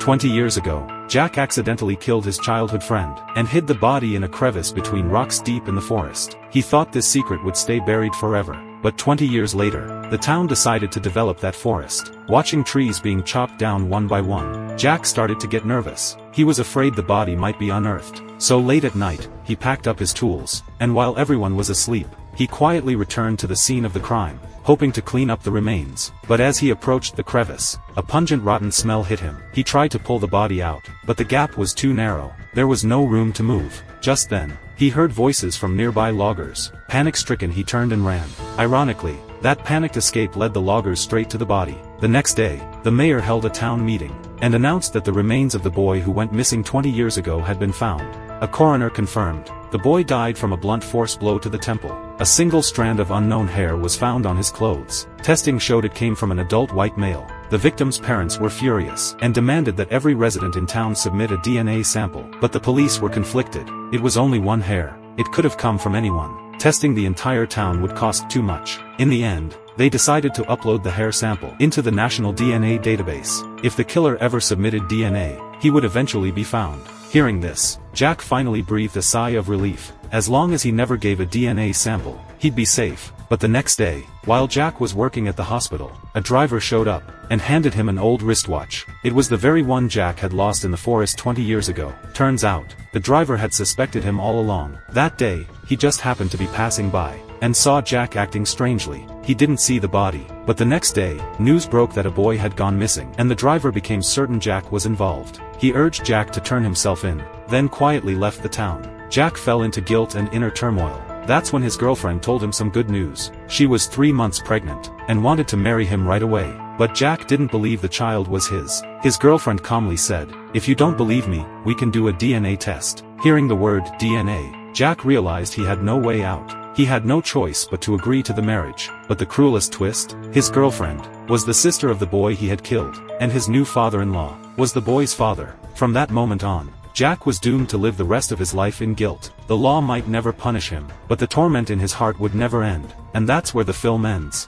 20 years ago, Jack accidentally killed his childhood friend, and hid the body in a crevice between rocks deep in the forest. He thought this secret would stay buried forever. But 20 years later, the town decided to develop that forest. Watching trees being chopped down one by one, Jack started to get nervous. He was afraid the body might be unearthed. So late at night, he packed up his tools, and while everyone was asleep, he quietly returned to the scene of the crime, hoping to clean up the remains. But as he approached the crevice, a pungent rotten smell hit him. He tried to pull the body out, but the gap was too narrow. There was no room to move. Just then, he heard voices from nearby loggers. Panic-stricken, he turned and ran. Ironically, that panicked escape led the loggers straight to the body. The next day, the mayor held a town meeting, and announced that the remains of the boy who went missing 20 years ago had been found. A coroner confirmed. The boy died from a blunt force blow to the temple. A single strand of unknown hair was found on his clothes. Testing showed it came from an adult white male. The victim's parents were furious, and demanded that every resident in town submit a DNA sample. But the police were conflicted. It was only one hair. It could have come from anyone. Testing the entire town would cost too much. In the end, they decided to upload the hair sample into the national DNA database. If the killer ever submitted DNA, he would eventually be found. Hearing this, Jack finally breathed a sigh of relief. As long as he never gave a DNA sample, he'd be safe. But the next day, while Jack was working at the hospital, a driver showed up, and handed him an old wristwatch. It was the very one Jack had lost in the forest 20 years ago. Turns out, the driver had suspected him all along. That day, he just happened to be passing by, and saw Jack acting strangely. He didn't see the body. But the next day, news broke that a boy had gone missing, and the driver became certain Jack was involved. He urged Jack to turn himself in, then quietly left the town. Jack fell into guilt and inner turmoil. That's when his girlfriend told him some good news. She was 3 months pregnant, and wanted to marry him right away. But Jack didn't believe the child was his. His girlfriend calmly said, "If you don't believe me, we can do a DNA test." Hearing the word DNA, Jack realized he had no way out. He had no choice but to agree to the marriage. But the cruelest twist? His girlfriend was the sister of the boy he had killed, and his new father-in-law was the boy's father. From that moment on, Jack was doomed to live the rest of his life in guilt. The law might never punish him, but the torment in his heart would never end. And that's where the film ends.